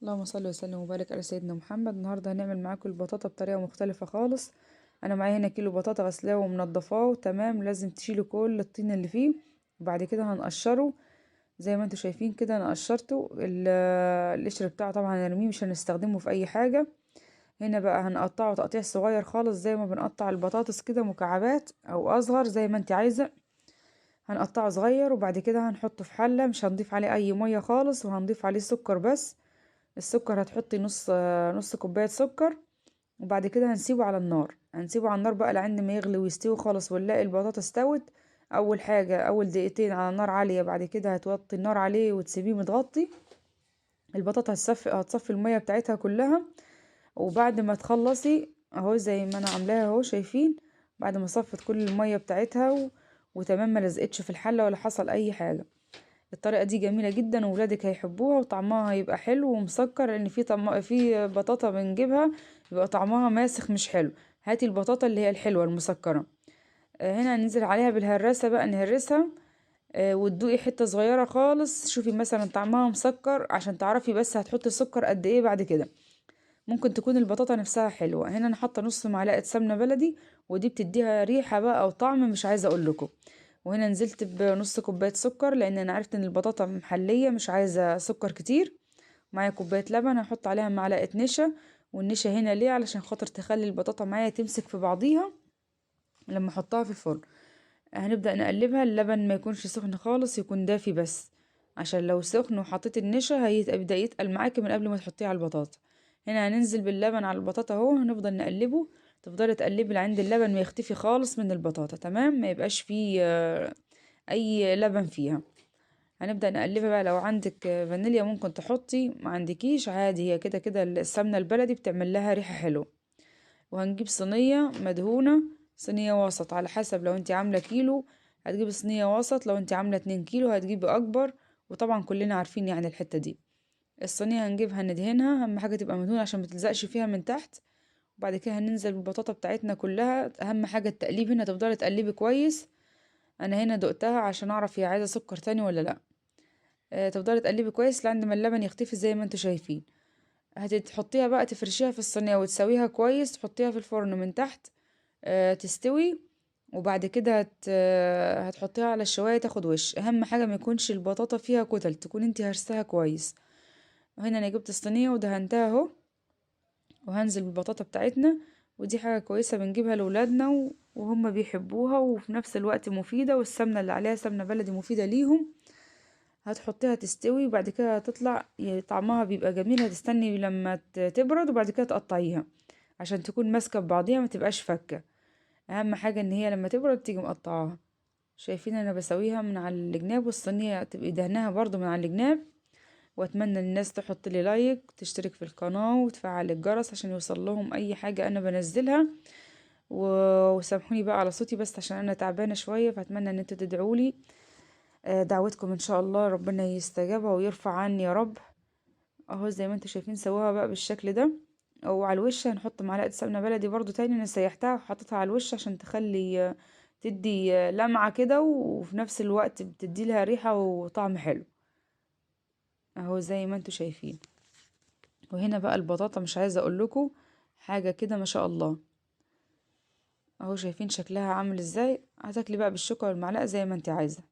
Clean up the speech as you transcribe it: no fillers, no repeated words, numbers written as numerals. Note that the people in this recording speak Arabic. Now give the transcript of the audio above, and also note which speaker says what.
Speaker 1: اللهم صل وسلم وبارك على سيدنا محمد. النهارده هنعمل معاكم البطاطا بطريقه مختلفه خالص. انا معايا هنا كيلو بطاطا غسلاه ومنضفاه تمام. لازم تشيلوا كل الطين اللي فيه، وبعد كده هنقشره زي ما انتوا شايفين كده. انا قشرته القشر بتاعه طبعا هنرميه، مش هنستخدمه في اي حاجه. هنا بقى هنقطعه تقطيع صغير خالص زي ما بنقطع البطاطس كده، مكعبات او اصغر زي ما انت عايزه. هنقطعه صغير وبعد كده هنحطه في حله، مش هنضيف عليه اي ميه خالص، وهنضيف عليه سكر بس. السكر هتحطي نص كوباية سكر، وبعد كده هنسيبه على النار بقى لعند ما يغلي ويستوي خالص ونلاقي البطاطا استوت. اول حاجة اول دقيقتين على نار عالية، بعد كده هتوطي النار عليه وتسيبيه متغطي. البطاطا هتصفي المية بتاعتها كلها. وبعد ما تخلصي اهو زي ما انا عاملاها اهو شايفين، بعد ما صفت كل المية بتاعتها وتمام، ما لزقتش في الحلة ولا حصل اي حاجة. الطريقة دي جميلة جدا وولادك هيحبوها وطعمها هيبقى حلو ومسكر، لان في بطاطا بنجيبها بيبقى طعمها ماسخ مش حلو. هاتي البطاطا اللي هي الحلوة المسكرة. هنا هننزل عليها بالهراسة بقى نهرسها. وتدوقي حتة صغيرة خالص، شوفي مثلا طعمها مسكر عشان تعرفي بس هتحطي سكر قد ايه بعد كده. ممكن تكون البطاطا نفسها حلوة. هنا انا حاطة نص معلقة سمنة بلدي، ودي بتديها ريحة بقى او طعم مش عايزة اقول لكم. وهنا نزلت بنص كوباية سكر لان انا عرفت ان البطاطا محلية مش عايزة سكر كتير. معايا كوباية لبن هحط عليها معلقة نشا. والنشا هنا ليه؟ علشان خاطر تخلي البطاطا معايا تمسك في بعضيها لما احطها في الفرن. هنبدأ نقلبها. اللبن ما يكونش سخن خالص، يكون دافي بس، عشان لو سخن وحطيت النشا هيبدأ يتقل معاكي من قبل ما تحطيه على البطاطا. هنا هننزل باللبن على البطاطا اهو، هنفضل نقلبه. تفضلي تقلبي لعند اللبن ما يختفي خالص من البطاطا تمام، ما يبقاش فيه اي لبن فيها. هنبدأ نقلبها بقى. لو عندك فانيليا ممكن تحطي، ما عندكيش عادي، هي كده كده السمنة البلدي بتعمل لها ريحة حلوة. وهنجيب صينية مدهونة، صينية وسط على حسب. لو انت عاملة كيلو هتجيبي صينية وسط، لو انت عاملة 2 كيلو هتجيبي اكبر. وطبعا كلنا عارفين يعني الحتة دي. الصينية هنجيبها ندهنها، اهم حاجة تبقى مدهونة عشان متلزقش فيها من تحت. وبعد كده هننزل بالبطاطا بتاعتنا كلها. اهم حاجة التقليب هنا، تفضلي تقلبي كويس. انا هنا دقتها عشان اعرف هي عايزة سكر تاني ولا لا. تفضلي تقلبي كويس لعند ما اللبن يختفي زي ما انتوا شايفين. هتحطيها بقى تفرشيها في الصينية وتسويها كويس، تحطيها في الفرن من تحت تستوي. وبعد كده هتحطيها على الشواية تاخد وش. اهم حاجة ما يكونش البطاطا فيها كتل، تكون انتي هرسها كويس. وهنا انا جبت الصينية ودهنتها اهو، وهنزل بالبطاطا بتاعتنا. ودي حاجة كويسة بنجيبها لولادنا وهم بيحبوها، وفي نفس الوقت مفيدة، والسمنة اللي عليها سمنة بلدي مفيدة ليهم. هتحطيها تستوي وبعد كده هتطلع طعمها بيبقى جميل. هتستني لما تبرد وبعد كده تقطعيها عشان تكون ماسكة ببعضيها ما تبقاش فكة. اهم حاجة ان هي لما تبرد تيجي مقطعاها. شايفين انا بسويها من على الجناب، والصينية تبقي دهنها برضو من على الجناب. واتمنى الناس تحط لي لايك، تشترك في القناة، وتفعل الجرس عشان يوصل لهم اي حاجة انا بنزلها. وسامحوني بقى على صوتي بس عشان انا تعبانة شوية، فاتمنى ان انتوا تدعولي. دعوتكم ان شاء الله ربنا يستجابها ويرفع عني يا رب. اهو زي ما انتوا شايفين سواها بقى بالشكل ده. وعلى الوش هنحط معلقة سمنة بلدي برضو تاني، انا سيحتها وحطيتها على الوش عشان تخلي تدي لمعة كده، وفي نفس الوقت بتدي لها ريحة وطعم حلو. اهو زي ما انتوا شايفين. وهنا بقى البطاطا مش عايزة اقول لكم حاجة كده ما شاء الله. اهو شايفين شكلها عامل ازاي. هتاكلي بقى بالشوكة والمعلقة زي ما انت عايزة.